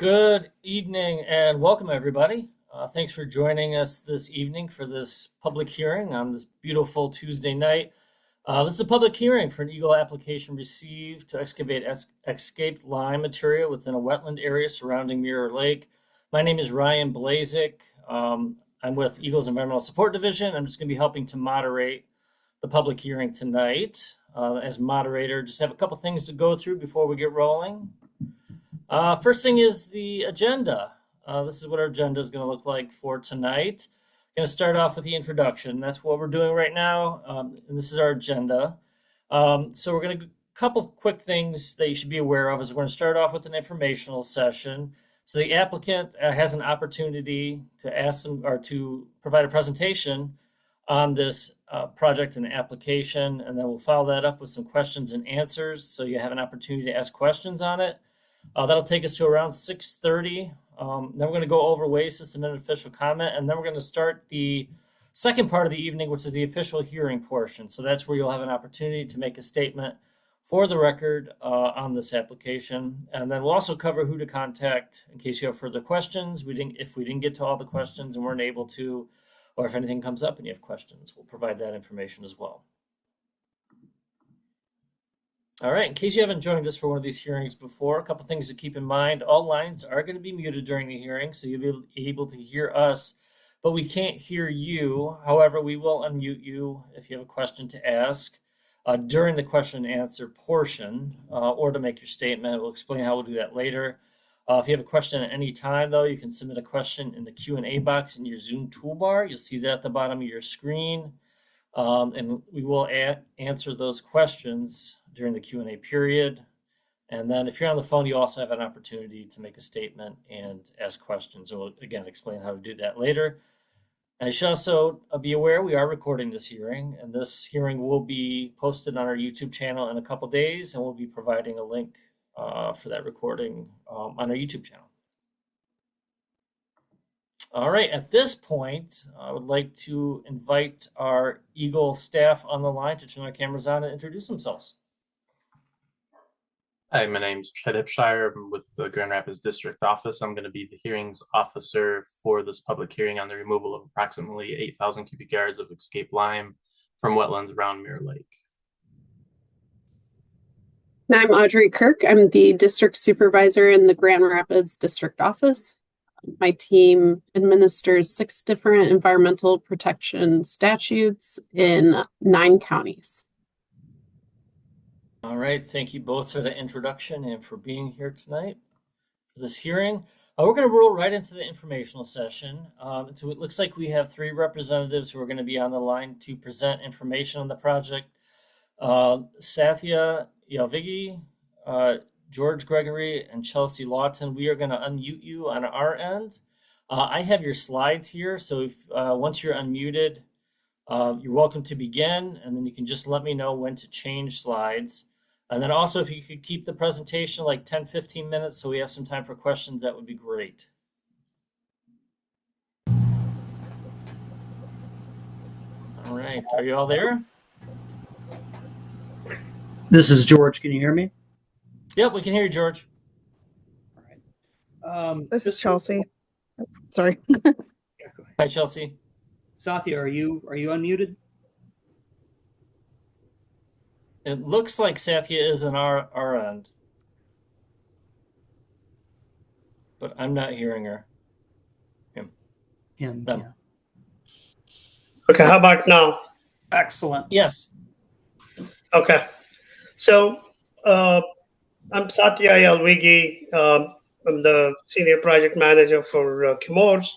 Good evening and welcome, everybody. Thanks for joining us this evening for this public hearing on this beautiful Tuesday night. This is a public hearing for an EGLE application received to excavate escaped lime material within a wetland area surrounding Mirror Lake. My name is Ryan Blazik. I'm with EGLE's Environmental Support Division. I'm just going to be helping to moderate the public hearing tonight. As moderator, just have a couple things to go through before we get rolling. First thing is the agenda. This is what our agenda is going to look like for tonight. Going to start off with the introduction. That's what we're doing right now, and this is our agenda. So we're going to couple quick things that you should be aware of. Is we're going to start off with an informational session. So the applicant has an opportunity to ask them or to provide a presentation on this project and application, and then we'll follow that up with some questions and answers. So you have an opportunity to ask questions on it. That'll take us to around 6:30. Then we're going to go over ways to submit an official comment, and then we're going to start the second part of the evening, which is the official hearing portion. So that's where you'll have an opportunity to make a statement for the record on this application. And then we'll also cover who to contact in case you have further questions. If we didn't get to all the questions and weren't able to, or if anything comes up and you have questions, we'll provide that information as well. All right, in case you haven't joined us for one of these hearings before, a couple things to keep in mind. All lines are going to be muted during the hearing, so you'll be able to hear us, but we can't hear you. However, we will unmute you if you have a question to ask during the question and answer portion or to make your statement. We'll explain how we'll do that later. If you have a question at any time, though, you can submit a question in the Q&A box in your Zoom toolbar. You'll see that at the bottom of your screen, and we will answer those questions during the Q&A period. And then if you're on the phone, you also have an opportunity to make a statement and ask questions. And we'll, again, explain how to do that later. And you should also be aware we are recording this hearing, and this hearing will be posted on our YouTube channel in a couple days, and we'll be providing a link for that recording on our YouTube channel. All right, at this point, I would like to invite our EGLE staff on the line to turn their cameras on and introduce themselves. Hi, my name is Chet Hipshire. I'm with the Grand Rapids District Office. I'm going to be the hearings officer for this public hearing on the removal of approximately 8,000 cubic yards of escaped lime from wetlands around Mirror Lake. And I'm Audrey Kirk. I'm the district supervisor in the Grand Rapids District Office. My team administers 6 different environmental protection statutes in 9 counties. All right, thank you both for the introduction and for being here tonight for this hearing. We're going to roll right into the informational session. So it looks like we have 3 representatives who are going to be on the line to present information on the project. Sathya Yalvigi, George Gregory, and Chelsea Lawton. We are going to unmute you on our end. I have your slides here, so if once you're unmuted, you're welcome to begin, and then you can just let me know when to change slides. And then also, if you could keep the presentation like 10-15 minutes so we have some time for questions, that would be great. All right, are you all there? This is George. Can you hear me? Yep, we can hear you, George. All right. This is Chelsea. Sorry. Hi, Chelsea. Sathya, are you unmuted? It looks like Sathya is on our end, but I'm not hearing her. Him. Them. Yeah. Okay, how about now? Excellent. Yes. Okay, so I'm Sathya Yalvigi. I'm the senior project manager for Chemours,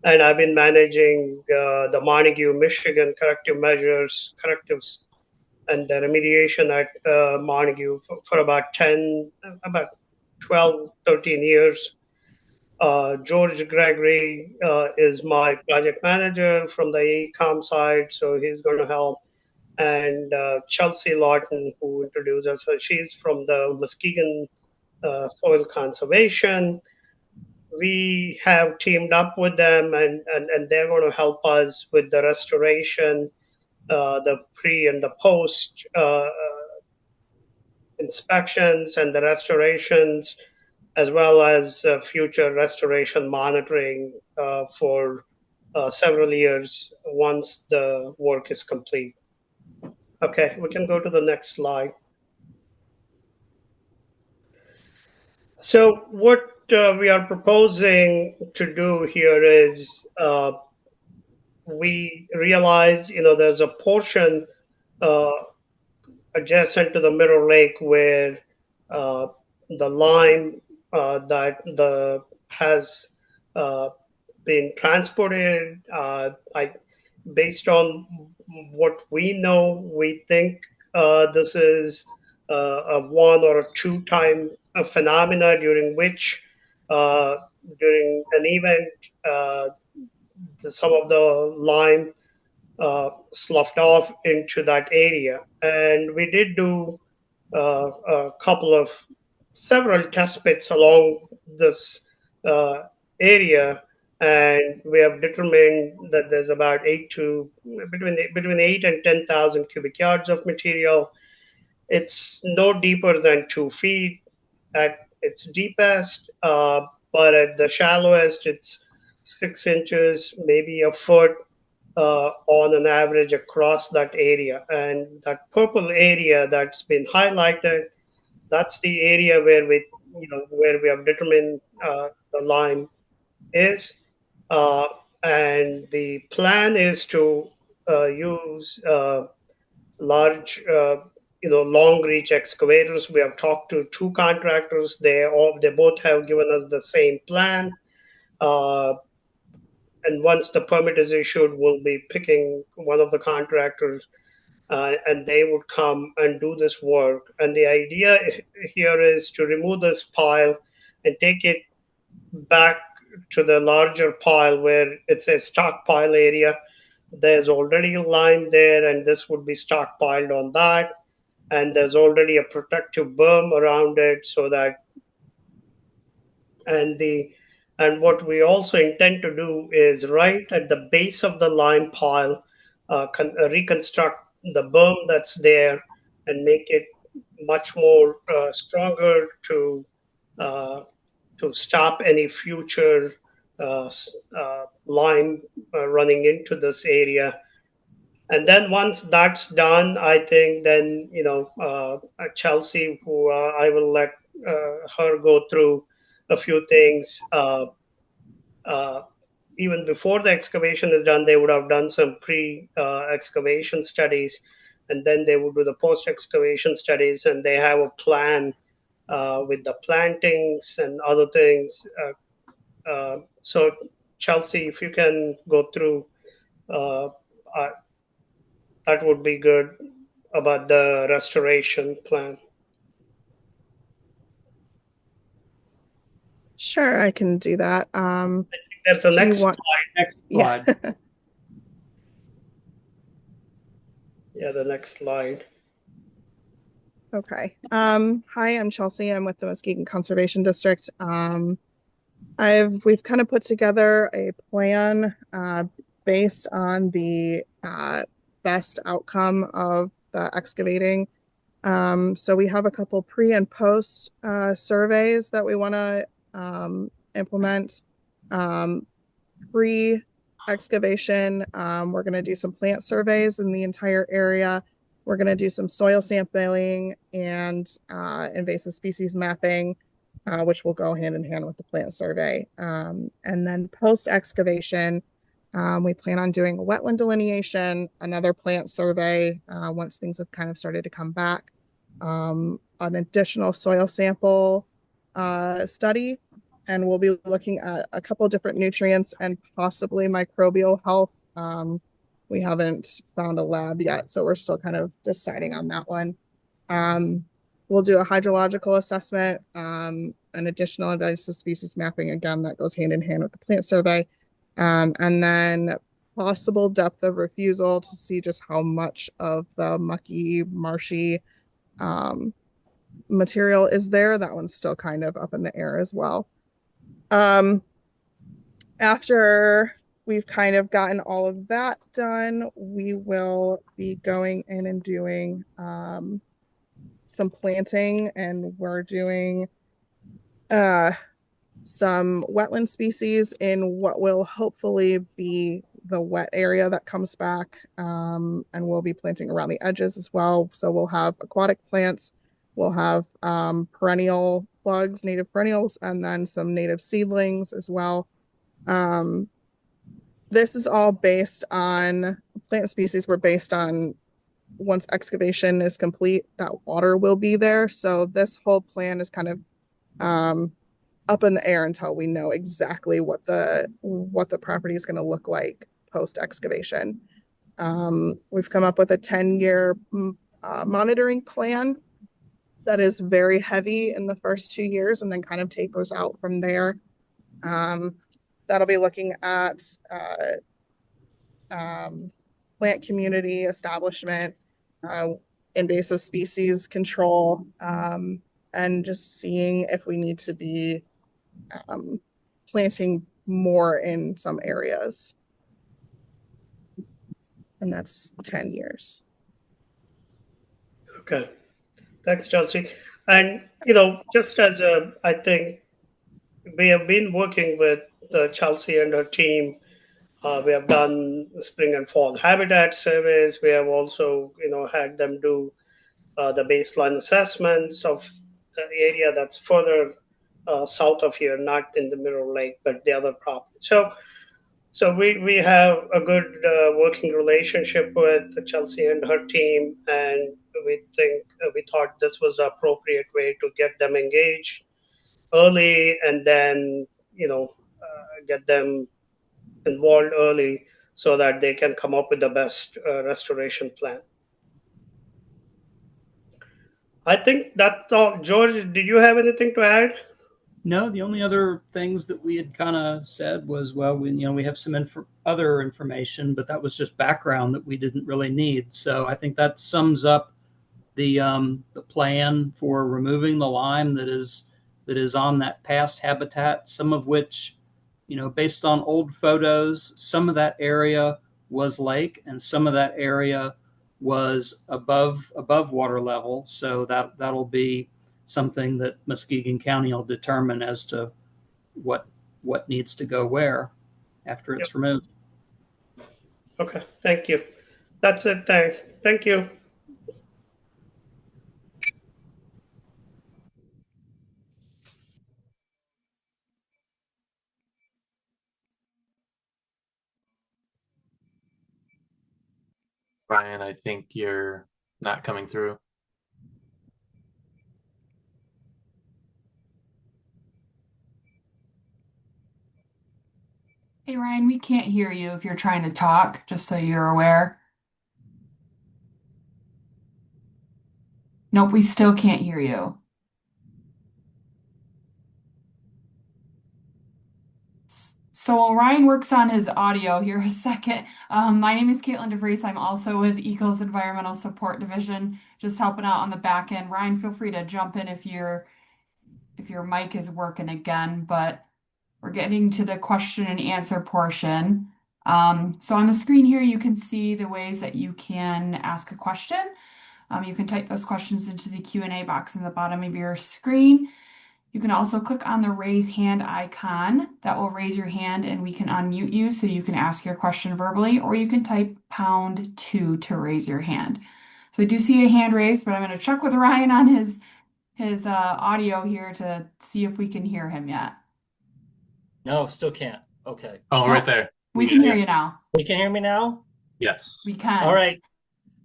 and I've been managing the Montague, Michigan corrective measures, correctives, and the remediation at Montague for about 12, 13 years. George Gregory is my project manager from the AECOM side, so he's going to help. And Chelsea Lawton, who introduced us, so she's from the Muskegon Soil Conservation. We have teamed up with them, and they're going to help us with the restoration, the pre and the post inspections and the restorations, as well as future restoration monitoring for several years once the work is complete. Okay, we can go to the next slide. So what we are proposing to do here is we realize, there's a portion adjacent to the Mirror Lake where the lime that has been transported. Based on what we know, we think this is a 1 or a 2 time phenomena during which during an event some of the lime sloughed off into that area. And we did do several test pits along this area, and we have determined that there's about between 8 and 10,000 cubic yards of material. It's no deeper than 2 feet at its deepest, but at the shallowest, it's 6 inches, maybe a foot on an average across that area. And that purple area that's been highlighted, that's the area where we have determined the lime is. And the plan is to use large, long reach excavators. We have talked to 2 contractors. They both have given us the same plan. And once the permit is issued, we'll be picking one of the contractors, and they would come and do this work. And the idea here is to remove this pile and take it back to the larger pile where it's a stockpile area. There's already lime there, and this would be stockpiled on that. And there's already a protective berm around it, so that and what we also intend to do is right at the base of the lime pile, reconstruct the berm that's there and make it much more stronger to stop any future lime running into this area. And then once that's done, I think then, Chelsea, who I will let her go through a few things. Even before the excavation is done, they would have done some pre-excavation studies, and then they would do the post-excavation studies, and they have a plan with the plantings and other things. So, Chelsea, if you can go through, that would be good about the restoration plan. Sure, I can do that. There's a next slide. Next slide. Yeah. Yeah, the next slide. Okay. Hi, I'm Chelsea. I'm with the Muskegon Conservation District. We've kind of put together a plan based on the best outcome of the excavating. So we have a couple pre and post surveys that we want to implement. Pre-excavation, we're going to do some plant surveys in the entire area. We're going to do some soil sampling and invasive species mapping, which will go hand in hand with the plant survey. And then post-excavation, we plan on doing a wetland delineation, another plant survey once things have kind of started to come back, an additional soil sample study, and we'll be looking at a couple different nutrients and possibly microbial health. We haven't found a lab yet, so we're still kind of deciding on that one. We'll do a hydrological assessment, an additional invasive species mapping, again, that goes hand in hand with the plant survey, and then possible depth of refusal to see just how much of the mucky, marshy material is there. That one's still kind of up in the air as well. After we've kind of gotten all of that done, we will be going in and doing some planting, and we're doing some wetland species in what will hopefully be the wet area that comes back. And we'll be planting around the edges as well. So we'll have aquatic plants, we'll have perennial plugs, native perennials, and then some native seedlings as well. This is all based on plant species were based on once excavation is complete, that water will be there. So this whole plan is kind of up in the air until we know exactly what the property is going to look like post excavation. We've come up with a 10-year monitoring plan that is very heavy in the first 2 years and then kind of tapers out from there. That'll be looking at plant community establishment, invasive species control, and just seeing if we need to be planting more in some areas. And that's 10 years. Okay. Thanks, Chelsea. And, just as I think we have been working with Chelsea and her team. We have done spring and fall habitat surveys. We have also, had them do the baseline assessments of the area that's further south of here, not in the Mirror Lake, but the other property. So we have a good working relationship with Chelsea and her team, and we thought this was the appropriate way to get them engaged early, and then get them involved early so that they can come up with the best restoration plan. I think that's all. George, did you have anything to add? No, the only other things that we had kind of said was, well, we have some other information, but that was just background that we didn't really need. So I think that sums up the plan for removing the lime that is on that past habitat, some of which, based on old photos, some of that area was lake and some of that area was above water level. So that'll be something that Muskegon County will determine as to what needs to go where after it's removed. Okay, thank you. That's it. Thank you. Brian, I think you're not coming through. Hey Ryan, we can't hear you if you're trying to talk, just so you're aware. Nope, we still can't hear you. So while Ryan works on his audio here a second, my name is Caitlin DeVries. I'm also with EGLE's Environmental Support Division, just helping out on the back end. Ryan, feel free to jump in if your mic is working again, but we're getting to the question and answer portion. So on the screen here, you can see the ways that you can ask a question. You can type those questions into the Q&A box in the bottom of your screen. You can also click on the raise hand icon. That will raise your hand and we can unmute you so you can ask your question verbally, or you can type #2 to raise your hand. So I do see a hand raised, but I'm going to check with Ryan on his audio here to see if we can hear him yet. No, still can't. Okay. Oh, right there. We can hear you now. You can hear me now? Yes. We can. All right.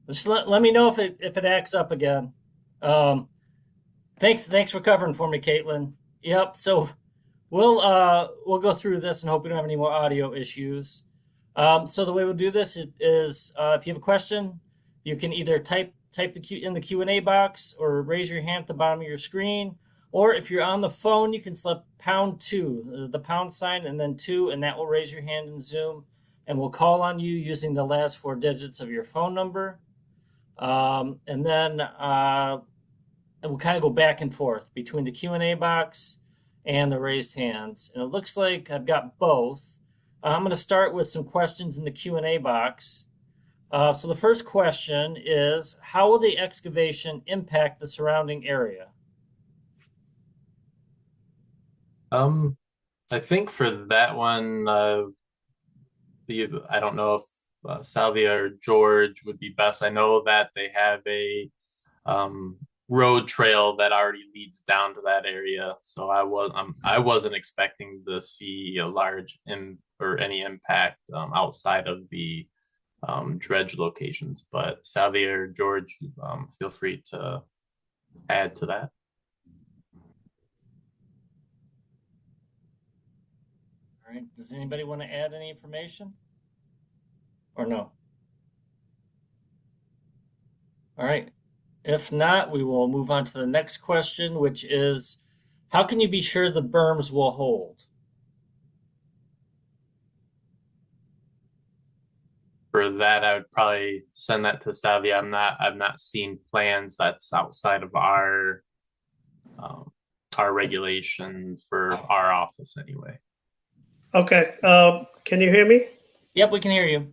Just let me know if it acts up again. Thanks for covering for me, Caitlin. Yep. So we'll go through this and hope we don't have any more audio issues. So the way we'll do this is if you have a question, you can either type in the Q&A box or raise your hand at the bottom of your screen. Or if you're on the phone, you can select #2, the pound sign, and then 2, and that will raise your hand in Zoom. And we'll call on you using the last 4 digits of your phone number. And then we'll kind of go back and forth between the Q&A box and the raised hands. And it looks like I've got both. I'm going to start with some questions in the Q&A box. So the first question is, how will the excavation impact the surrounding area? I think for that one, I don't know if Salvia or George would be best. I know that they have a um, road trail that already leads down to that area, so I wasn't expecting to see a large or any impact outside of the dredge locations. But Salvia or George, feel free to add to that. All right. Does anybody want to add any information? Or no? All right. If not, we will move on to the next question, which is, how can you be sure the berms will hold? For that, I would probably send that to Savvy. I've not seen plans that's outside of our regulation for our office anyway. Okay. Can you hear me? Yep, we can hear you.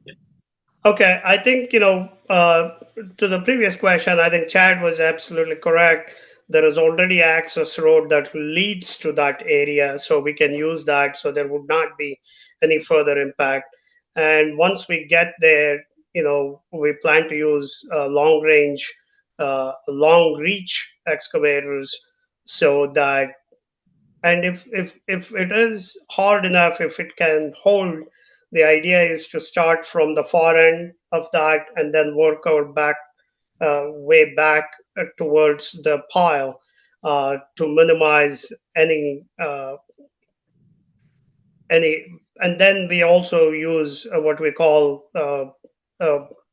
Okay. I think, to the previous question, I think Chad was absolutely correct. There is already access road that leads to that area, so we can use that, so there would not be any further impact. And once we get there, we plan to use long range, long reach excavators, so that, and if it is hard enough, if it can hold, the idea is to start from the far end of that and then work our way back towards the pile, to minimize any. And then we also use what we call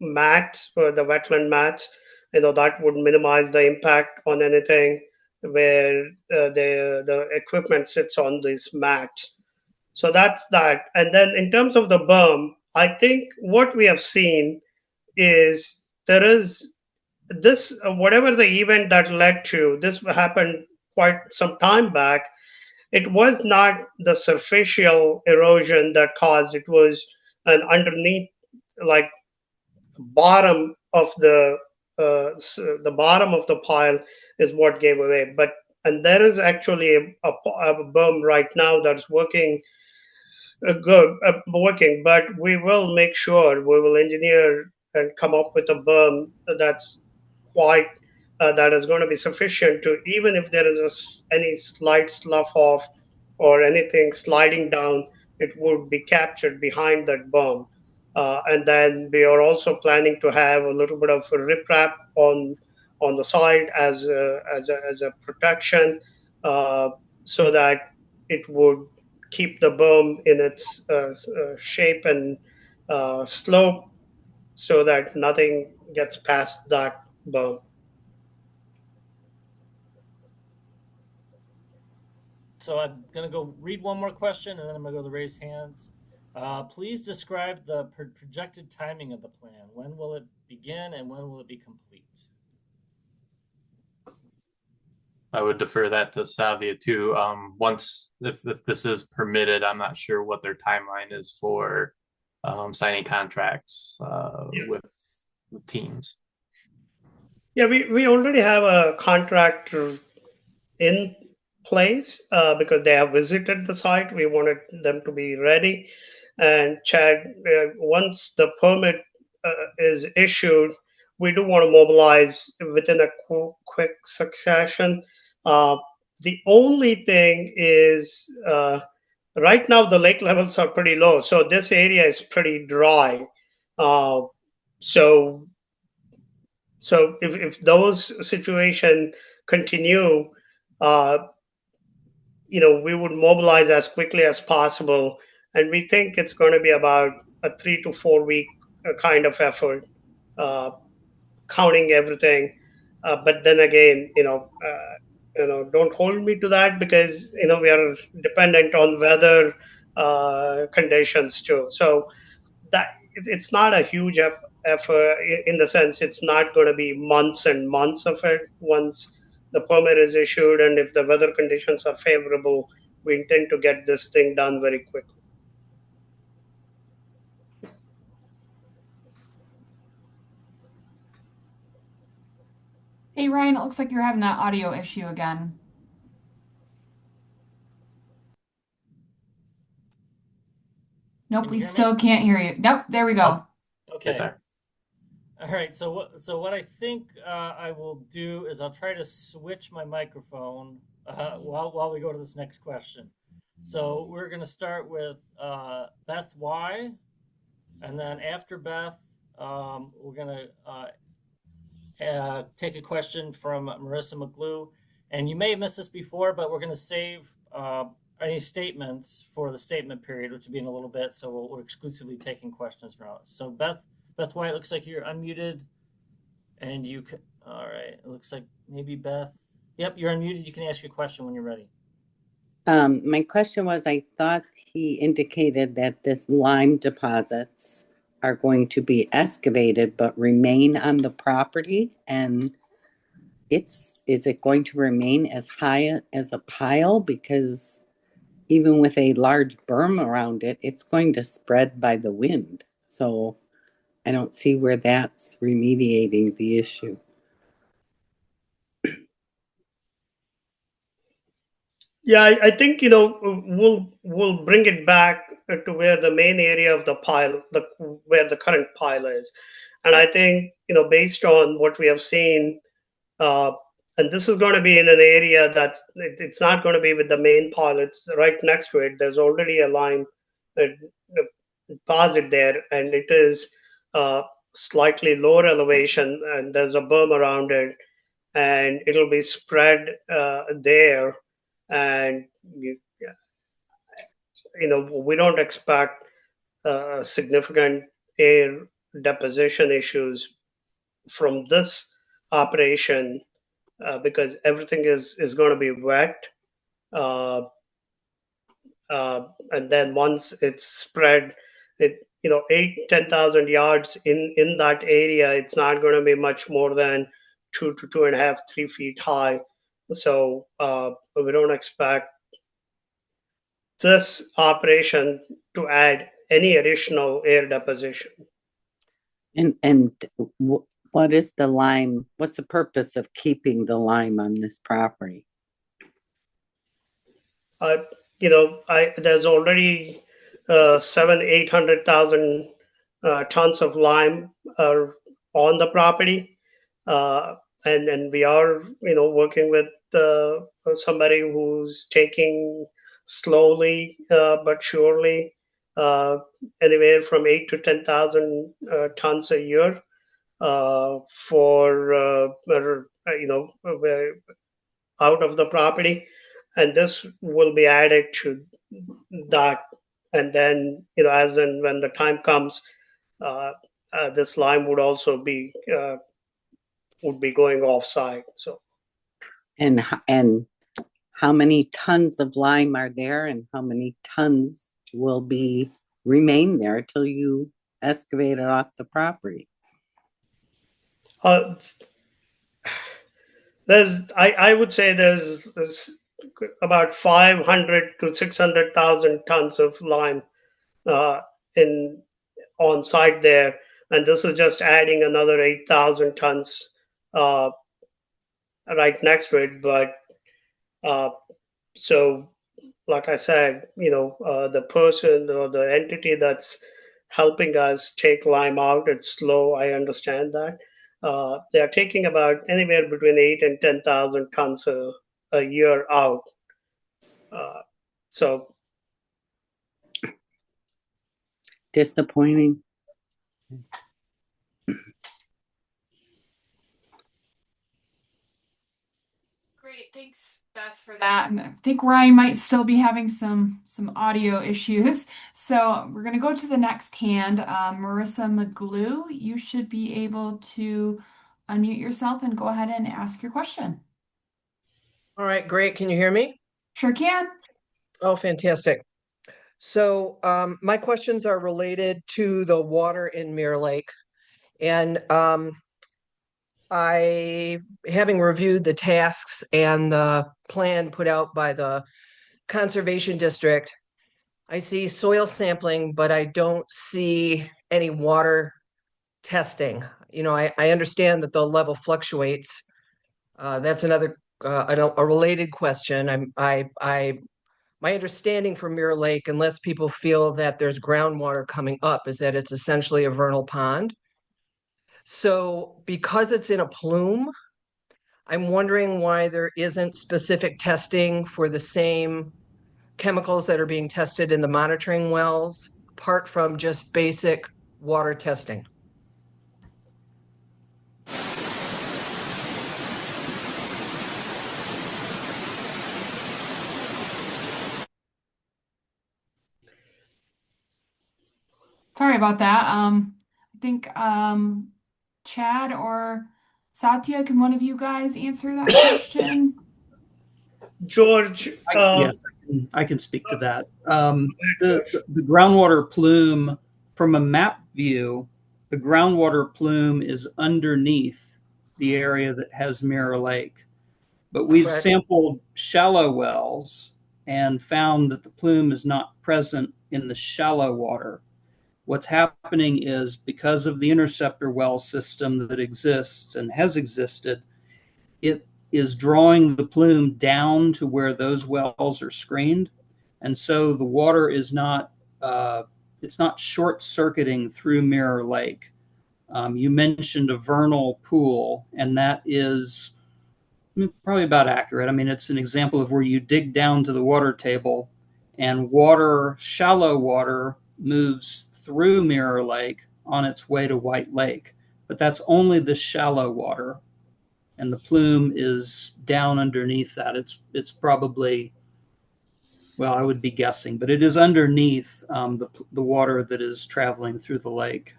mats, for the wetland mats. That would minimize the impact on anything where the equipment sits on these mats. So that's that. And then in terms of the berm, I think what we have seen is there is this, whatever the event that led to this happened quite some time back. It was not the superficial erosion that caused it, was an underneath, like, bottom of the bottom of the pile is what gave away. But and there is actually a berm right now that's working, but we will make sure, we will engineer and come up with a berm that's quite that is going to be sufficient to, even if there is any slight slough off or anything sliding down, it would be captured behind that berm. And then we are also planning to have a little bit of a riprap on the side as a protection, so that it would keep the berm in its shape and slope, so that nothing gets past that berm. So I'm going to go read one more question, and then I'm going to go to the raised hands. Please describe the projected timing of the plan. When will it begin and when will it be complete? I would defer that to Savia too. Once, if this is permitted, I'm not sure what their timeline is for signing contracts with teams. Yeah, we already have a contractor in place, because they have visited the site. We wanted them to be ready. And Chad, once the permit is issued, we do want to mobilize within a quick succession. The only thing is, right now the lake levels are pretty low, so this area is pretty dry. So if those situations continue, we would mobilize as quickly as possible, and we think it's going to be about a 3 to 4 week kind of effort, counting everything. But then again, don't hold me to that, because we are dependent on weather conditions too. So that it's not a huge effort, in the sense it's not going to be months and months of it. Once the permit is issued, and if the weather conditions are favorable, we intend to get this thing done very quickly. Hey Ryan, it looks like you're having that audio issue again. Nope, Can we you hear me? still can't hear you. Nope, there we go. Right Okay. there. All right. So what I think I will do is I'll try to switch my microphone while we go to this next question. So we're going to start with Beth Y, and then after Beth, we're going to take a question from Marissa McGlue. And you may have missed this before, but we're going to save any statements for the statement period, which will be in a little bit. So we're exclusively taking questions now. So Beth White, looks like you're unmuted, and you can. All right, it looks like maybe Beth. Yep, you're unmuted. You can ask your question when you're ready. My question was, I thought he indicated that this lime deposits are going to be excavated but remain on the property, and is it going to remain as high as a pile? Because even with a large berm around it, it's going to spread by the wind. So I don't see where that's remediating the issue. Yeah, I think we'll bring it back to where the main area of the pile, where the current pile is, and I think based on what we have seen, and this is going to be in an area it's not going to be with the main pile. It's right next to it. There's already a lime deposit there, and it is slightly lower elevation, and there's a berm around it, and it'll be spread there. And we don't expect significant air deposition issues from this operation because everything is going to be wet, and then once it's spread, 8-10,000 yards in that area, it's not going to be much more than 2 to 2.5, 3 feet high. So we don't expect this operation to add any additional air deposition. And what is the lime? What's the purpose of keeping the lime on this property? There's already 700,000-800,000 tons of lime are on the property, and we are working with somebody who's taking slowly but surely anywhere from 8 to 10,000 tons a year for out of the property, and this will be added to that, and then as and when the time comes, this lime would also be going off-site. So, and how many tons of lime are there, and how many tons will remain there till you excavate it off the property? I would say there's about 500 to 600,000 tons of lime on site there, and this is just adding another 8,000 tons right next to it. But so, like I said, the person or the entity that's helping us take lime out, it's slow. I understand that. They are taking about anywhere between 8 and 10,000 tons a year out. So disappointing. Great, thanks, Beth, for that. And I think Ryan might still be having some audio issues. So we're going to go to the next hand. Marissa McGlue, you should be able to unmute yourself and go ahead and ask your question. All right, great. Can you hear me? Sure can. Oh, fantastic. So my questions are related to the water in Mirror Lake. And having reviewed the tasks and the plan put out by the Conservation District, I see soil sampling, but I don't see any water testing. I understand that the level fluctuates. That's another a related question. I my understanding from Mirror Lake, unless people feel that there's groundwater coming up, is that it's essentially a vernal pond. So because it's in a plume, I'm wondering why there isn't specific testing for the same chemicals that are being tested in the monitoring wells, apart from just basic water testing. Sorry about that. I think Chad or Satya, can one of you guys answer that question? George, Yes, I can speak to that. The groundwater plume, from a map view, the groundwater plume is underneath the area that has Mirror Lake. But we've Correct. sampled shallow wells and found that the plume is not present in the shallow water. What's happening is, because of the interceptor well system that exists and has existed, it is drawing the plume down to where those wells are screened. And so the water is not, it's not short circuiting through Mirror Lake. You mentioned a vernal pool, and that is probably about accurate. I mean, it's an example of where you dig down to the water table and water, shallow water, moves through Mirror Lake on its way to White Lake. But that's only the shallow water, and the plume is down underneath that. It's probably, well, I would be guessing, but it is underneath the water that is traveling through the lake.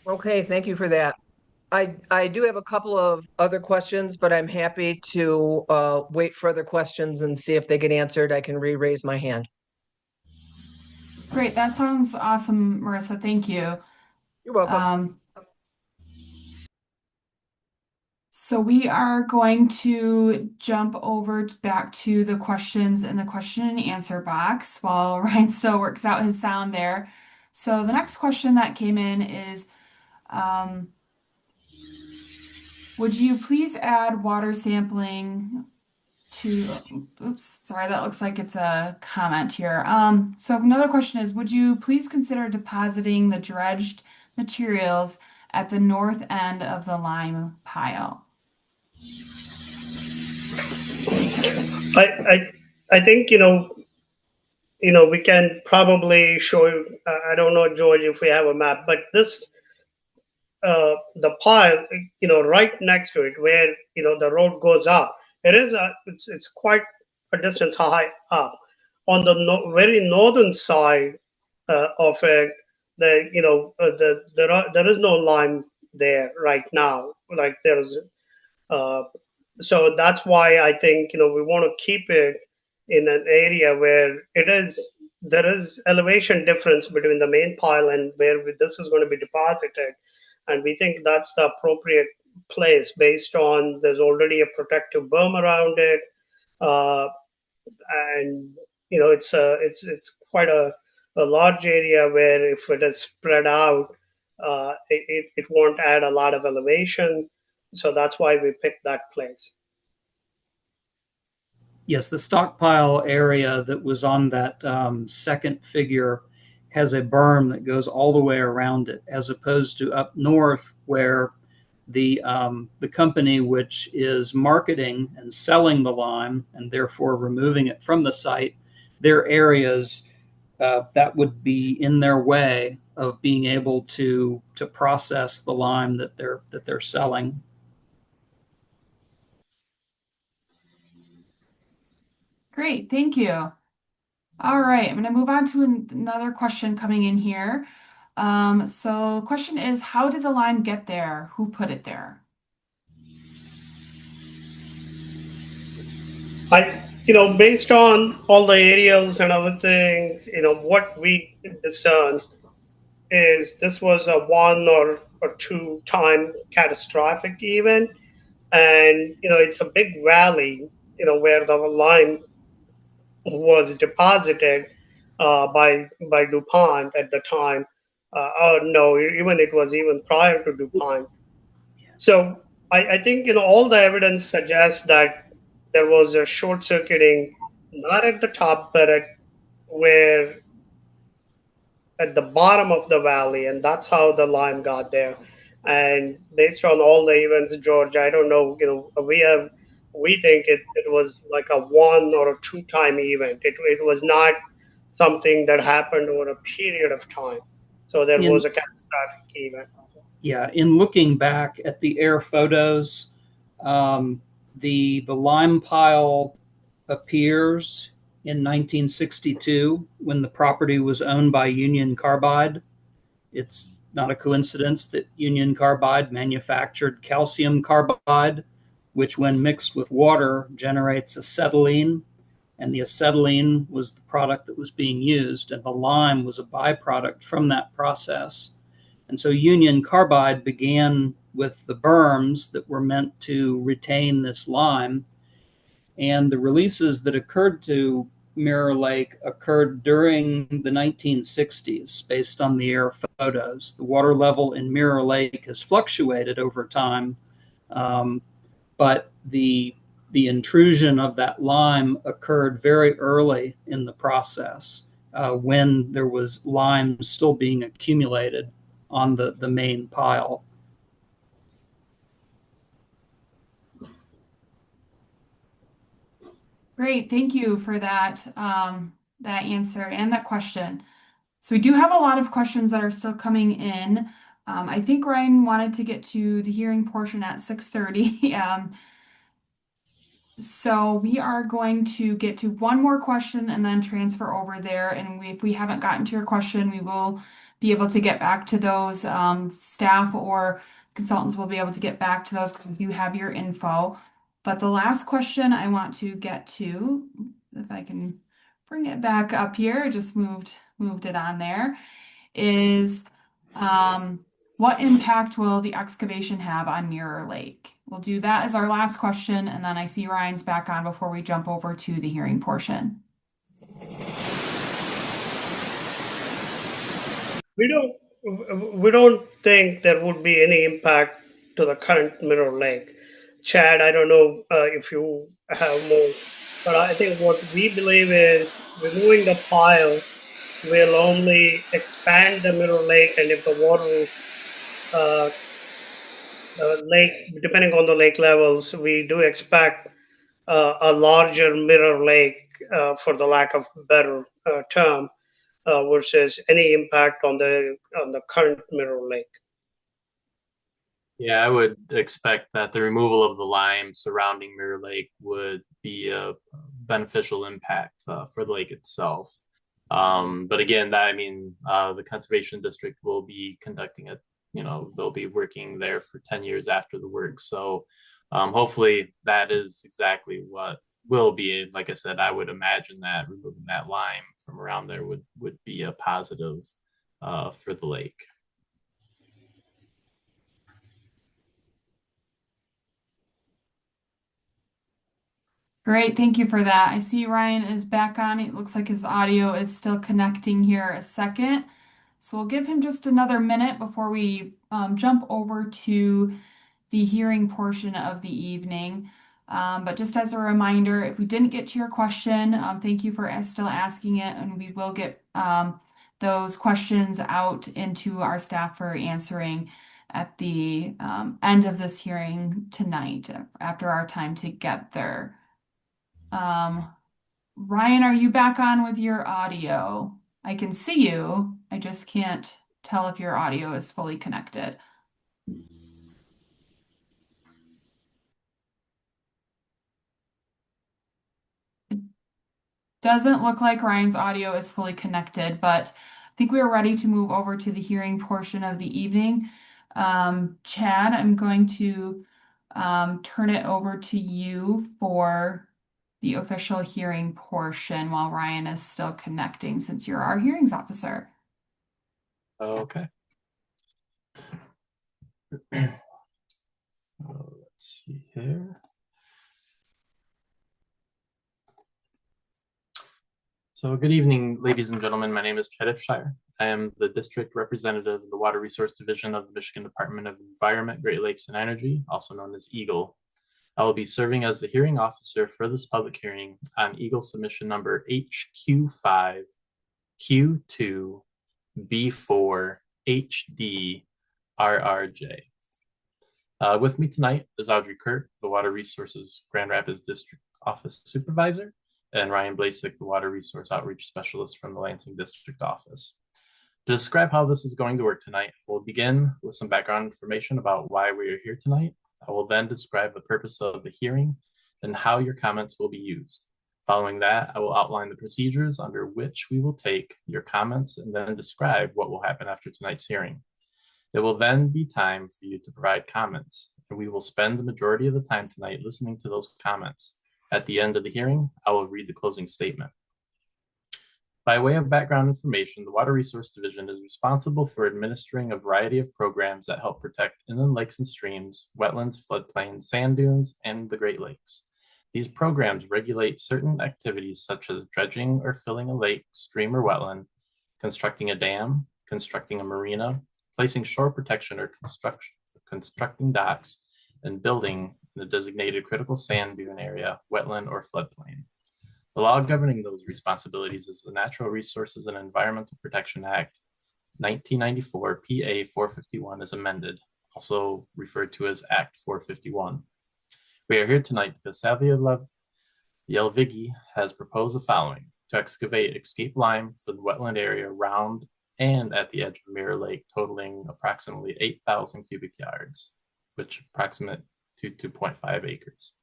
Okay, thank you for that. I do have a couple of other questions, but I'm happy to wait for other questions and see if they get answered. I can re-raise my hand. Great, that sounds awesome, Marissa. Thank you. You're welcome. So we are going to jump over back to the questions in the question and answer box while Ryan still works out his sound there. So the next question that came in is, would you please add water sampling to, oops, sorry, that looks like it's a comment here. So another question is, would you please consider depositing the dredged materials at the north end of the lime pile? I think, we can probably show you, I don't know, George, if we have a map, but this, the pile, right next to it where, the road goes up, it's quite a distance high up. On the very northern side of it, there is no lime there right now. Like there's, so that's why I think, we want to keep it in an area where there is elevation difference between the main pile and where this is going to be deposited. And we think that's the appropriate place based on there's already a protective berm around it. And, it's quite a large area where if it is spread out, it won't add a lot of elevation. So that's why we picked that place. Yes, the stockpile area that was on that second figure has a berm that goes all the way around it, as opposed to up north where the company which is marketing and selling the lime and therefore removing it from the site, their areas that would be in their way of being able to process the lime that they're selling. Great, thank you. All right, I'm going to move on to another question coming in here. So the question is, how did the lime get there? Who put it there? Based on all the aerials and other things, what we discern is this was a 1 or 2 time catastrophic event. And, it's a big valley, where the lime was deposited by DuPont at the time. Or no, even it was even prior to DuPont. So I think, all the evidence suggests that there was a short circuiting, not at the top, but at the bottom of the valley, and that's how the lime got there. And based on all the events, George, I don't know, we think it was like a 1 or a 2 time event. It was not something that happened over a period of time. So there was a catastrophic event. Yeah, in looking back at the air photos, the lime pile appears in 1962 when the property was owned by Union Carbide. It's not a coincidence that Union Carbide manufactured calcium carbide, which when mixed with water generates acetylene, and the acetylene was the product that was being used, and the lime was a byproduct from that process. And so Union Carbide began with the berms that were meant to retain this lime. And the releases that occurred to Mirror Lake occurred during the 1960s based on the air photos. The water level in Mirror Lake has fluctuated over time, but the intrusion of that lime occurred very early in the process when there was lime still being accumulated on the main pile. Great, thank you for that that answer and that question. So we do have a lot of questions that are still coming in. I think Ryan wanted to get to the hearing portion at 6:30. So we are going to get to one more question and then transfer over there. And if we haven't gotten to your question, we will be able to get back to those. Staff or consultants will be able to get back to those because you have your info. But the last question I want to get to, if I can bring it back up here, I just moved it on there, is what impact will the excavation have on Mirror Lake? We'll do that as our last question, and then I see Ryan's back on before we jump over to the hearing portion. We don't think there would be any impact to the current Mirror Lake. Chad, I don't know if you have more, but I think what we believe is removing the pile will only expand the Mirror Lake, and if the water lake, depending on the lake levels, we do expect a larger Mirror Lake, for the lack of better term, versus any impact on the current Mirror Lake. Yeah, I would expect that the removal of the lime surrounding Mirror Lake would be a beneficial impact for the lake itself. But again, the conservation district will be conducting it. They'll be working there for 10 years after the work. So hopefully that is exactly what will be. Like I said, I would imagine that removing that lime from around there would be a positive for the lake. Great, thank you for that. I see Ryan is back on. It looks like his audio is still connecting here a second. So we'll give him just another minute before we jump over to the hearing portion of the evening. But just as a reminder, if we didn't get to your question, thank you for still asking it, and we will get those questions out into our staff for answering at the end of this hearing tonight after our time together. Ryan, are you back on with your audio? I can see you. I just can't tell if your audio is fully connected. It doesn't look like Ryan's audio is fully connected, but I think we are ready to move over to the hearing portion of the evening. Chad, I'm going to turn it over to you for the official hearing portion while Ryan is still connecting, since you're our hearings officer. Okay. So let's see here. So good evening, ladies and gentlemen. My name is Chad Shire. I am the district representative of the Water Resource Division of the Michigan Department of Environment, Great Lakes and Energy, also known as EGLE. I will be serving as the hearing officer for this public hearing on EGLE submission number HQ5, Q2, B4, HD, RRJ. With me tonight is Audrey Kirk, the Water Resources Grand Rapids District Office Supervisor, and Ryan Blasek, the Water Resource Outreach Specialist from the Lansing District Office. To describe how this is going to work tonight, we'll begin with some background information about why we are here tonight. I will then describe the purpose of the hearing and how your comments will be used. Following that, I will outline the procedures under which we will take your comments and then describe what will happen after tonight's hearing. It will then be time for you to provide comments, and we will spend the majority of the time tonight listening to those comments. At the end of the hearing, I will read the closing statement. By way of background information, the Water Resource Division is responsible for administering a variety of programs that help protect inland lakes and streams, wetlands, floodplains, sand dunes, and the Great Lakes. These programs regulate certain activities such as dredging or filling a lake, stream, or wetland, constructing a dam, constructing a marina, placing shore protection or constructing docks, and building in a designated critical sand dune area, wetland, or floodplain. The law governing those responsibilities is the Natural Resources and Environmental Protection Act, 1994, PA 451 as amended, also referred to as Act 451. We are here tonight because Sathya Yalvigi has proposed the following: to excavate escape lime for the wetland area around and at the edge of Mirror Lake, totaling approximately 8,000 cubic yards, which approximate to 2.5 acres.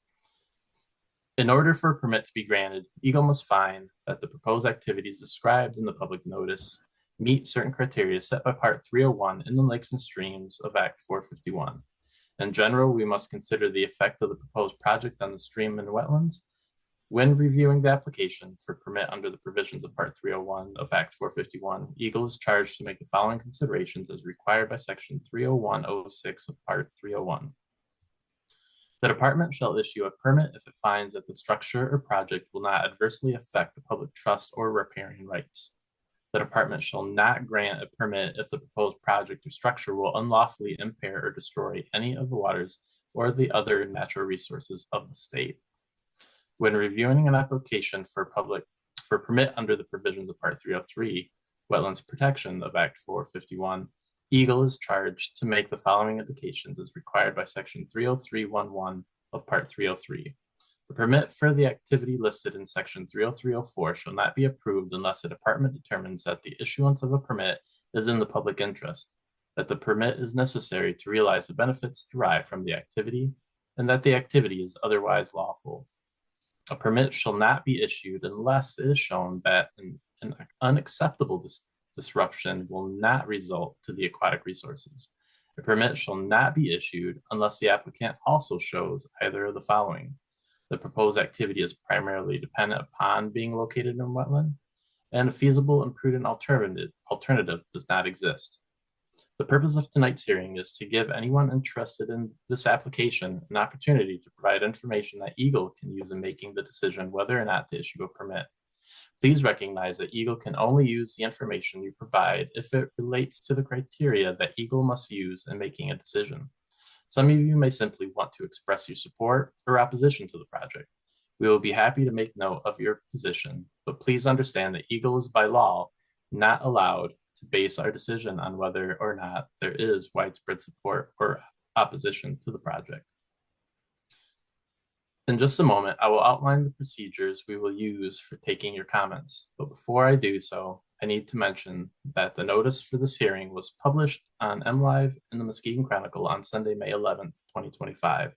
In order for a permit to be granted, EGLE must find that the proposed activities described in the public notice meet certain criteria set by Part 301 Inland Lakes and Streams of Act 451. In general, we must consider the effect of the proposed project on the stream and wetlands. When reviewing the application for permit under the provisions of Part 301 of Act 451, EGLE is charged to make the following considerations as required by Section 301.06 of Part 301. The department shall issue a permit if it finds that the structure or project will not adversely affect the public trust or riparian rights. The department shall not grant a permit if the proposed project or structure will unlawfully impair or destroy any of the waters or the other natural resources of the state. When reviewing an application for permit under the provisions of Part 303, Wetlands Protection of Act 451, EGLE is charged to make the following indications as required by Section 303.11 of Part 303. The permit for the activity listed in Section 303.04 shall not be approved unless the department determines that the issuance of a permit is in the public interest, that the permit is necessary to realize the benefits derived from the activity, and that the activity is otherwise lawful. A permit shall not be issued unless it is shown that an unacceptable disruption will not result to the aquatic resources. A permit shall not be issued unless the applicant also shows either of the following: the proposed activity is primarily dependent upon being located in a wetland, and a feasible and prudent alternative does not exist. The purpose of tonight's hearing is to give anyone interested in this application an opportunity to provide information that EGLE can use in making the decision whether or not to issue a permit. Please recognize that EGLE can only use the information you provide if it relates to the criteria that EGLE must use in making a decision. Some of you may simply want to express your support or opposition to the project. We will be happy to make note of your position, but please understand that EGLE is by law not allowed to base our decision on whether or not there is widespread support or opposition to the project. In just a moment, I will outline the procedures we will use for taking your comments. But before I do so, I need to mention that the notice for this hearing was published on MLive in the Muskegon Chronicle on Sunday, May 11th, 2025.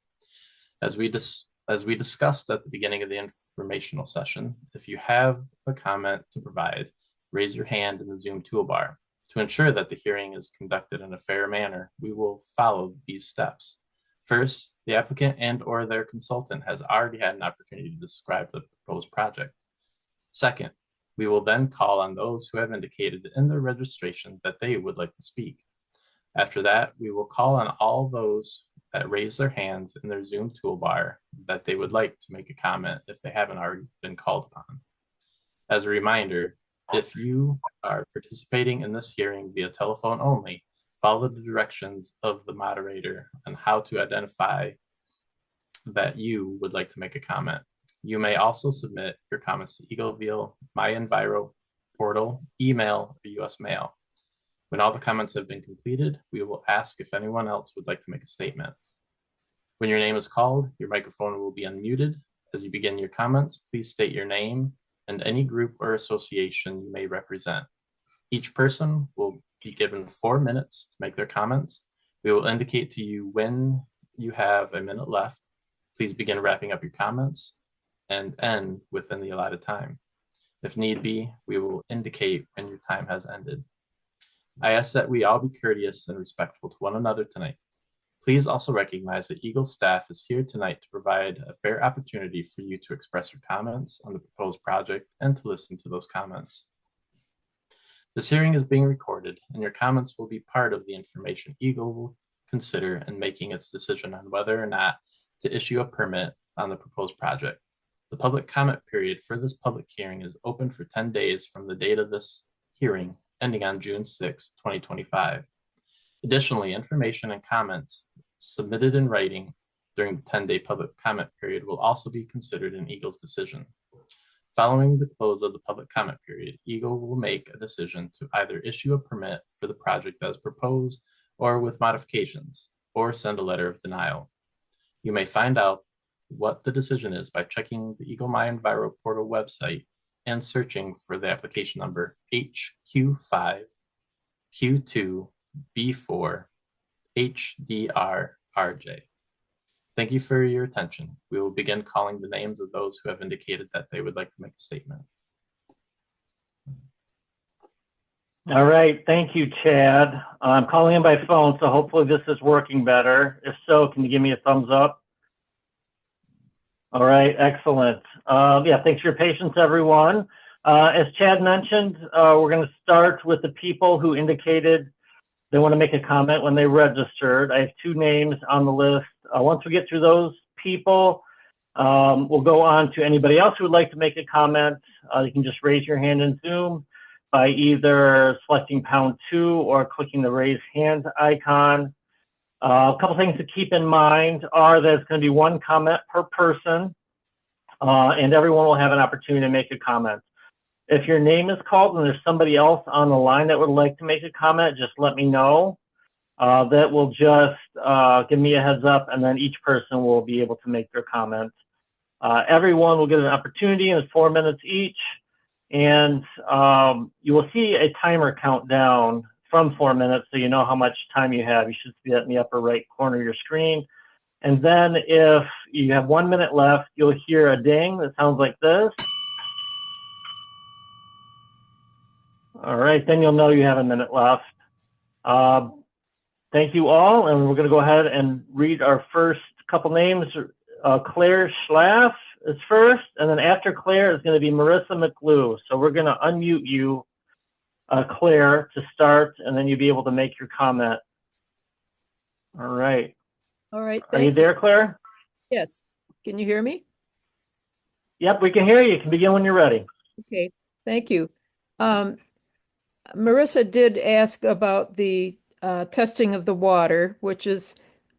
As we discussed at the beginning of the informational session, if you have a comment to provide, raise your hand in the Zoom toolbar. To ensure that the hearing is conducted in a fair manner, we will follow these steps. First, the applicant and/or their consultant has already had an opportunity to describe the proposed project. Second, we will then call on those who have indicated in their registration that they would like to speak. After that, we will call on all those that raise their hands in their Zoom toolbar that they would like to make a comment if they haven't already been called upon. As a reminder, if you are participating in this hearing via telephone only, follow the directions of the moderator on how to identify that you would like to make a comment. You may also submit your comments to EGLE via My Enviro portal, email, or US mail. When all the comments have been completed, we will ask if anyone else would like to make a statement. When your name is called, your microphone will be unmuted. As you begin your comments, please state your name and any group or association you may represent. Each person will be given 4 minutes to make their comments. We will indicate to you when you have a minute left. Please begin wrapping up your comments and end within the allotted time. If need be, we will indicate when your time has ended. I ask that we all be courteous and respectful to one another tonight. Please also recognize that EGLE staff is here tonight to provide a fair opportunity for you to express your comments on the proposed project and to listen to those comments. This hearing is being recorded, and your comments will be part of the information EGLE will consider in making its decision on whether or not to issue a permit on the proposed project. The public comment period for this public hearing is open for 10 days from the date of this hearing, ending on June 6, 2025. Additionally, information and comments submitted in writing during the 10-day public comment period will also be considered in EGLE's decision. Following the close of the public comment period, EGLE will make a decision to either issue a permit for the project as proposed or with modifications, or send a letter of denial. You may find out what the decision is by checking the EGLE My Enviro portal website and searching for the application number HQ5Q2B4 HDRRJ. Thank you for your attention. We will begin calling the names of those who have indicated that they would like to make a statement. All right, thank you, Chad. I'm calling in by phone, so hopefully this is working better. If so, can you give me a thumbs up? All right, excellent. Yeah, thanks for your patience, everyone. As Chad mentioned, we're going to start with the people who indicated they want to make a comment when they registered. I have 2 names on the list. Once we get through those people, we'll go on to anybody else who would like to make a comment. You can just raise your hand in Zoom by either selecting #2 or clicking the raise hand icon. A couple things to keep in mind are that it's going to be 1 comment per person, and everyone will have an opportunity to make a comment. If your name is called and there's somebody else on the line that would like to make a comment, just let me know. That will just give me a heads up, and then each person will be able to make their comment. Everyone will get an opportunity in 4 minutes each, and you will see a timer count down from 4 minutes, so you know how much time you have. You should see that in the upper right corner of your screen. And then if you have 1 minute left, you'll hear a ding that sounds like this. All right, then you'll know you have a minute left. Thank you all, and we're going to go ahead and read our first couple names. Claire Schlaff is first, and then after Claire is going to be Marissa McGlue. So we're going to unmute you, Claire, to start, and then you'll be able to make your comment. All right. All right. Are you there, Claire? Yes. Can you hear me? Yep, we can hear you. You can begin when you're ready. Okay. Thank you. Marissa did ask about the testing of the water, which is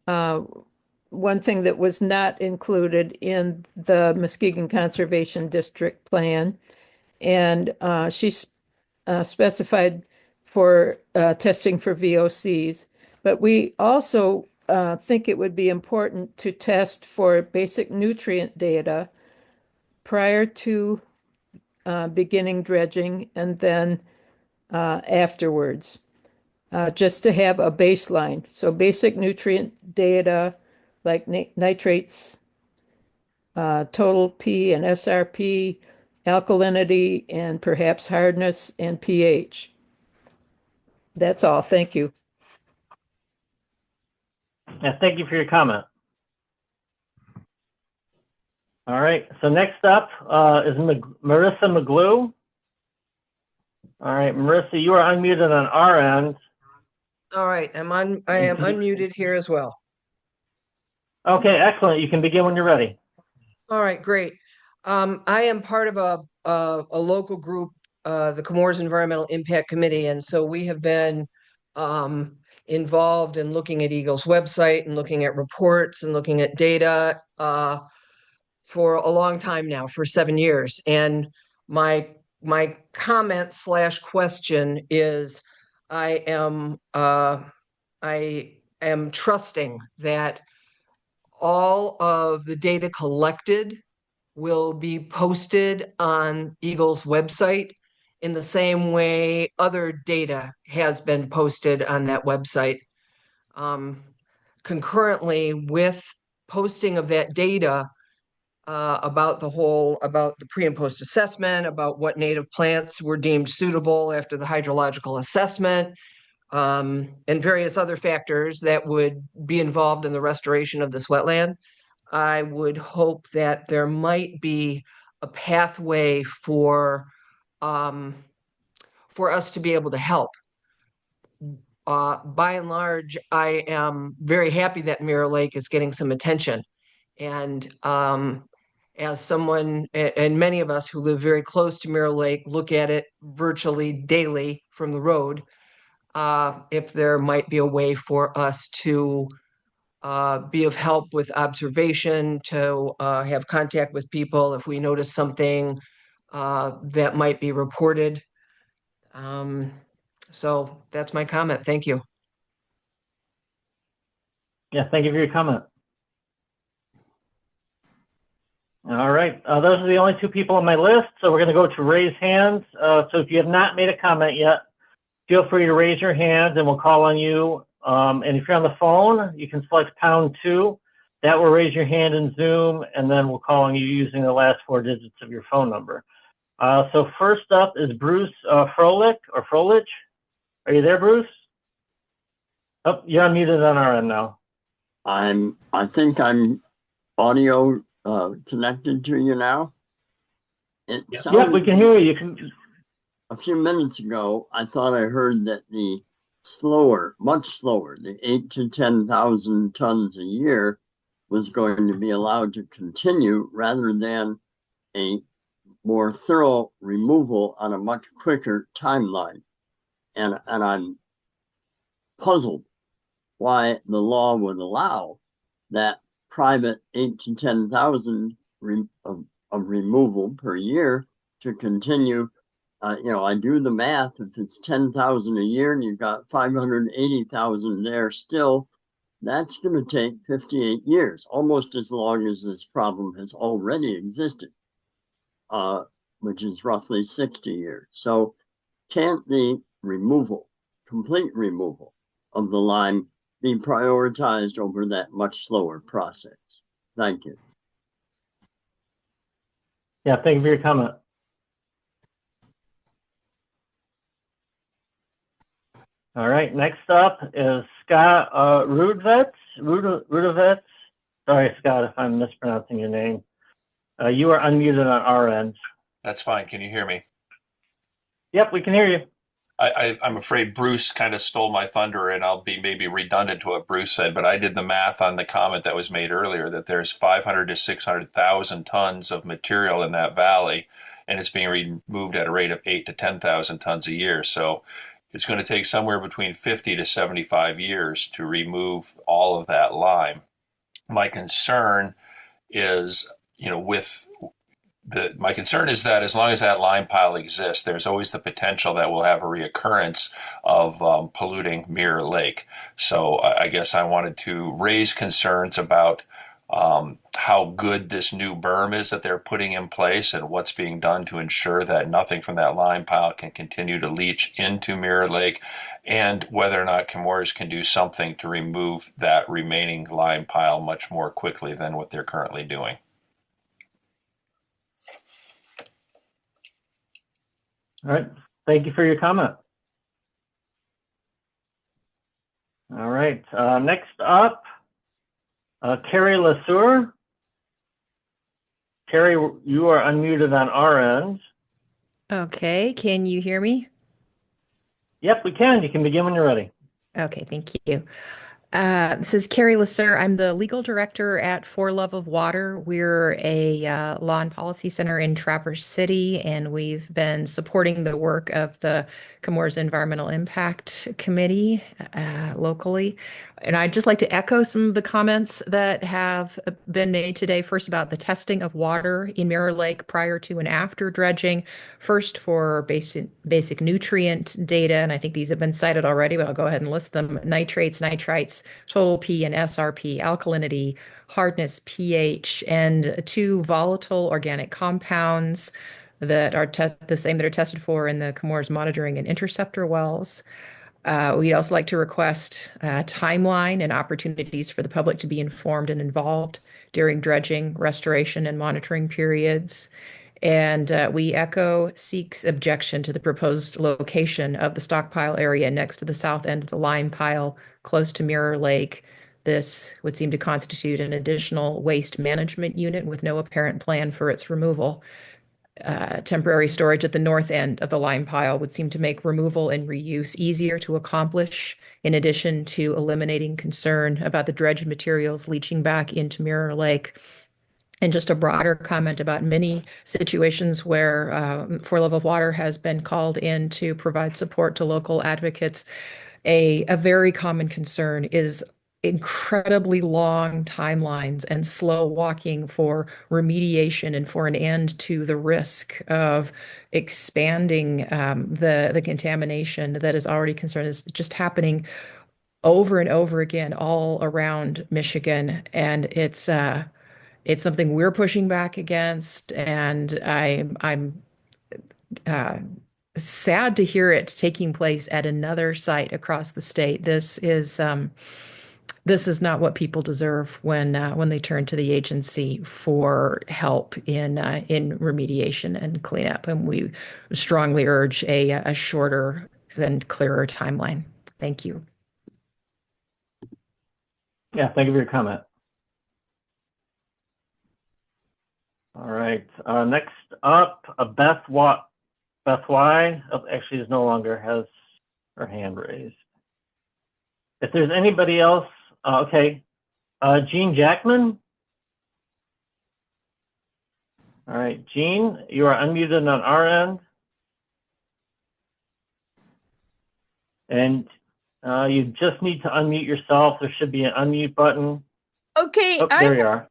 one thing that was not included in the Muskegon Conservation District plan. And she specified for testing for VOCs. But we also think it would be important to test for basic nutrient data prior to beginning dredging and then afterwards, just to have a baseline. So basic nutrient data like nitrates, total P and SRP, alkalinity, and perhaps hardness and pH. That's all. Thank you. Yeah, thank you for your comment. All right, so next up is Marissa McGlue. All right, Marissa, you are unmuted on our end. All right, I am unmuted here as well. Okay, excellent. You can begin when you're ready. All right, great. I am part of a local group, the Comores Environmental Impact Committee, and so we have been involved in looking at EGLE's website and looking at reports and looking at data for a long time now, for 7 years. And my comment / question is, I am trusting that all of the data collected will be posted on EGLE's website in the same way other data has been posted on that website. Concurrently with posting of that data about the pre and post assessment, about what native plants were deemed suitable after the hydrological assessment, and various other factors that would be involved in the restoration of this wetland, I would hope that there might be a pathway for us to be able to help. By and large, I am very happy that Mirror Lake is getting some attention. And as someone, and many of us who live very close to Mirror Lake, look at it virtually daily from the road, if there might be a way for us to be of help with observation, to have contact with people if we notice something that might be reported. So that's my comment. Thank you. Yeah, thank you for your comment. All right, those are the only 2 people on my list, so we're going to go to raise hands. So if you have not made a comment yet, feel free to raise your hand and we'll call on you. And if you're on the phone, you can select #2. That will raise your hand in Zoom, and then we'll call on you using the last 4 digits of your phone number. So first up is Bruce Froelich. Are you there, Bruce? Oh, you're unmuted on our end now. I think I'm audio connected to you now. Yep, we can hear you. A few minutes ago, I thought I heard that the much slower, the 8,000 to 10,000 tons a year was going to be allowed to continue rather than a more thorough removal on a much quicker timeline. And I'm puzzled why the law would allow that private 8,000 to 10,000 of removal per year to continue. I do the math. If it's 10,000 a year and you've got 580,000 there still, that's going to take 58 years, almost as long as this problem has already existed, which is roughly 60 years. So can't the complete removal of the lime be prioritized over that much slower process? Thank you. Yeah, thank you for your comment. All right, next up is Scott Rudovets. Sorry, Scott, if I'm mispronouncing your name. You are unmuted on our end. That's fine. Can you hear me? Yep, we can hear you. I'm afraid Bruce kind of stole my thunder, and I'll be maybe redundant to what Bruce said, but I did the math on the comment that was made earlier that there's 500 to 600,000 tons of material in that valley, and it's being removed at a rate of 8,000 to 10,000 tons a year. So it's going to take somewhere between 50 to 75 years to remove all of that lime. My concern is, my concern is that as long as that lime pile exists, there's always the potential that we'll have a reoccurrence of polluting Mirror Lake. So I guess I wanted to raise concerns about how good this new berm is that they're putting in place and what's being done to ensure that nothing from that lime pile can continue to leach into Mirror Lake, and whether or not Chemours can do something to remove that remaining lime pile much more quickly than what they're currently doing. All right, thank you for your comment. All right, next up, Carrie LeSueur. Carrie, you are unmuted on our end. Okay, can you hear me? Yep, we can. You can begin when you're ready. Okay, thank you. This is Carrie Lasser. I'm the legal director at For Love of Water. We're a law and policy center in Traverse City, and we've been supporting the work of the Comores Environmental Impact Committee locally. And I'd just like to echo some of the comments that have been made today. First, about the testing of water in Mirror Lake prior to and after dredging. First, for basic nutrient data, and I think these have been cited already, but I'll go ahead and list them: nitrates, nitrites, total P and SRP, alkalinity, hardness, pH, and 2 volatile organic compounds that are the same that are tested for in the Comores monitoring and interceptor wells. We'd also like to request a timeline and opportunities for the public to be informed and involved during dredging, restoration, and monitoring periods. And we echo SEEK's objection to the proposed location of the stockpile area next to the south end of the lime pile, close to Mirror Lake. This would seem to constitute an additional waste management unit with no apparent plan for its removal. Temporary storage at the north end of the lime pile would seem to make removal and reuse easier to accomplish, in addition to eliminating concern about the dredged materials leaching back into Mirror Lake. And just a broader comment about many situations where For Love of Water has been called in to provide support to local advocates. A very common concern is incredibly long timelines and slow walking for remediation and for an end to the risk of expanding the contamination that is already concerned is just happening over and over again all around Michigan. And it's something we're pushing back against, and I'm sad to hear it taking place at another site across the state. This is not what people deserve when they turn to the agency for help in remediation and cleanup. And we strongly urge a shorter and clearer timeline. Thank you. Yeah, thank you for your comment. All right. Next up, Beth Y. Actually, is no longer has her hand raised. If there's anybody else, okay. Jean Jackman. All right, Jean, you are unmuted on our end. And you just need to unmute yourself. There should be an unmute button. Okay, Oh, there you are.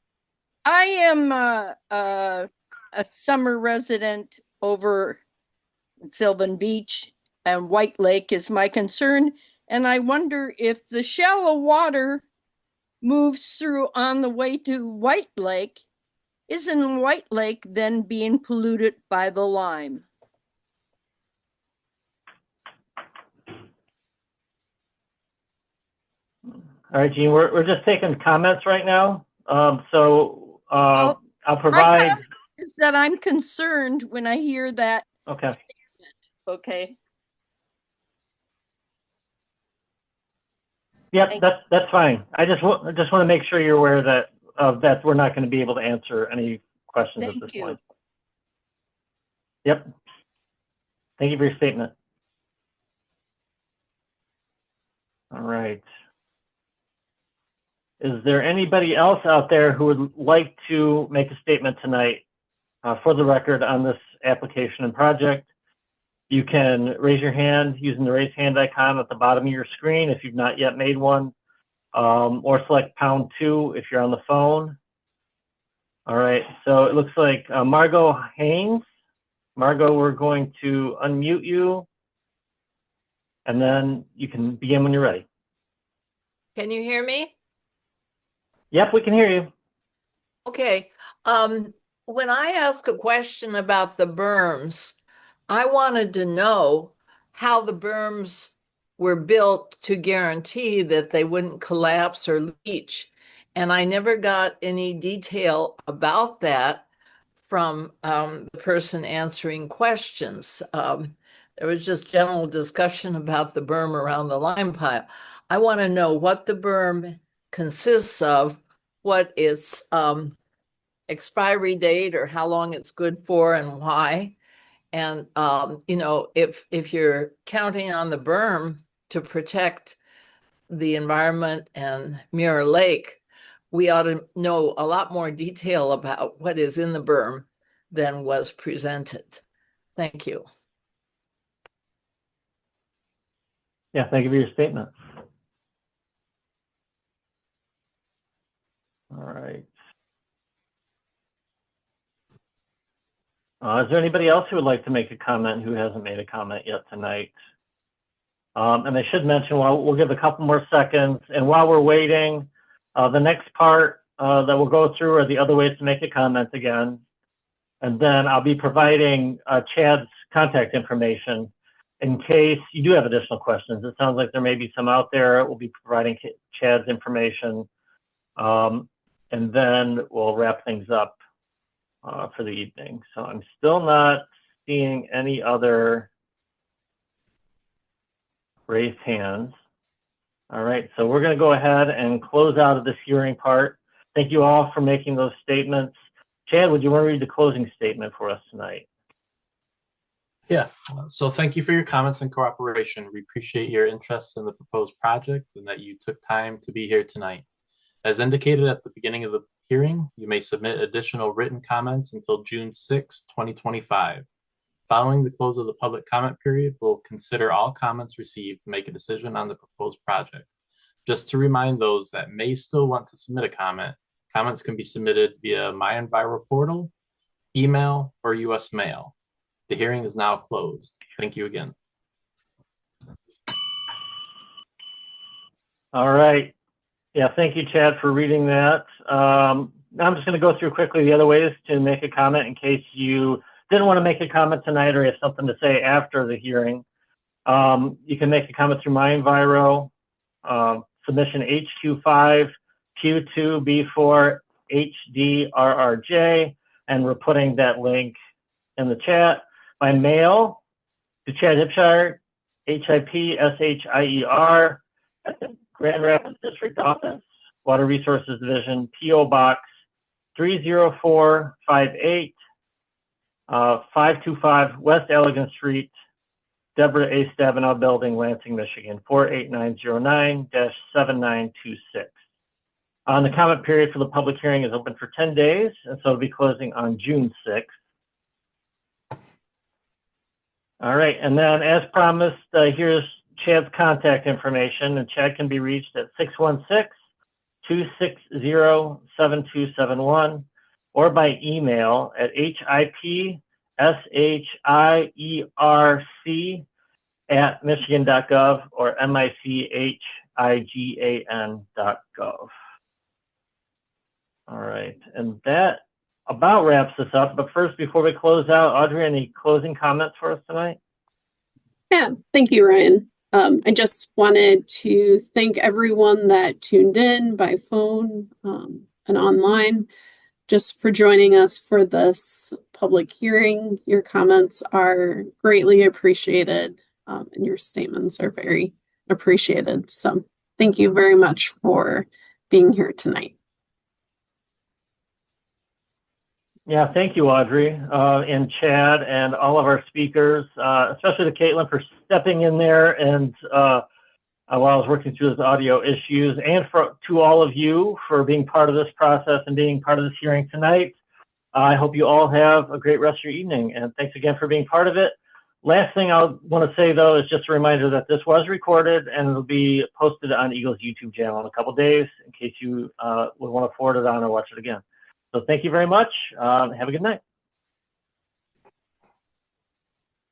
I am a summer resident over Sylvan Beach, and White Lake is my concern. And I wonder if the shallow water moves through on the way to White Lake, isn't White Lake then being polluted by the lime? All right, Jean, we're just taking comments right now. I'll provide. My comment is that I'm concerned when I hear that. Okay. Statement. Okay. Yep, that's fine. I just want to make sure you're aware that we're not going to be able to answer any questions at this point. Yep. Thank you for your statement. All right. Is there anybody else out there who would like to make a statement tonight for the record on this application and project? You can raise your hand using the raise hand icon at the bottom of your screen if you've not yet made one, or select #2 if you're on the phone. All right, so it looks like Margot Haynes. Margot, we're going to unmute you, and then you can begin when you're ready. Can you hear me? Yep, we can hear you. Okay. When I ask a question about the berms, I wanted to know how the berms were built to guarantee that they wouldn't collapse or leach. And I never got any detail about that from the person answering questions. There was just general discussion about the berm around the lime pile. I want to know what the berm consists of, what its expiry date or how long it's good for and why. And, you know, if you're counting on the berm to protect the environment and Mirror Lake, we ought to know a lot more detail about what is in the berm than was presented. Thank you. Yeah, thank you for your statement. All right. Is there anybody else who would like to make a comment who hasn't made a comment yet tonight? And I should mention, well, we'll give a couple more seconds. And while we're waiting, the next part that we'll go through are the other ways to make a comment again. And then I'll be providing Chad's contact information in case you do have additional questions. It sounds like there may be some out there. We'll be providing Chad's information. And then we'll wrap things up for the evening. So I'm still not seeing any other raised hands. All right, so we're going to go ahead and close out of this hearing part. Thank you all for making those statements. Chad, would you want to read the closing statement for us tonight? Yeah, so thank you for your comments and cooperation. We appreciate your interest in the proposed project and that you took time to be here tonight. As indicated at the beginning of the hearing, you may submit additional written comments until June 6, 2025. Following the close of the public comment period, we'll consider all comments received to make a decision on the proposed project. Just to remind those that may still want to submit a comment, comments can be submitted via MyEnviro portal, email, or US mail. The hearing is now closed. Thank you again. All right. Yeah, thank you, Chad, for reading that. I'm just going to go through quickly the other ways to make a comment in case you didn't want to make a comment tonight or you have something to say after the hearing. You can make a comment through MyEnviro, submission HQ5, Q2B4, HDRRJ, and we're putting that link in the chat. By mail to Chad Hipshire, HIPSHIER, at the Grand Rapids District Office, Water Resources Division, P.O. Box 30458, 525 West Allegan Street, Deborah A. Stabenow Building, Lansing, Michigan, 48909-7926. The comment period for the public hearing is open for 10 days, and so it'll be closing on June 6th. All right, and then as promised, here's Chad's contact information, and Chad can be reached at 616-260-7271 or by email at hipshierc@michigan.gov or michigan.gov. All right, and that about wraps this up. But first, before we close out, Audrey, any closing comments for us tonight? Yeah, thank you, Ryan. I just wanted to thank everyone that tuned in by phone and online just for joining us for this public hearing. Your comments are greatly appreciated and your statements are very appreciated. So thank you very much for being here tonight. Yeah, thank you, Audrey, and Chad, and all of our speakers, especially to Caitlin for stepping in there and while I was working through those audio issues, and to all of you for being part of this process and being part of this hearing tonight. I hope you all have a great rest of your evening, and thanks again for being part of it. Last thing I want to say, though, is just a reminder that this was recorded and it'll be posted on EGLE's YouTube channel in a couple days in case you would want to forward it on or watch it again. So thank you very much. Have a good night.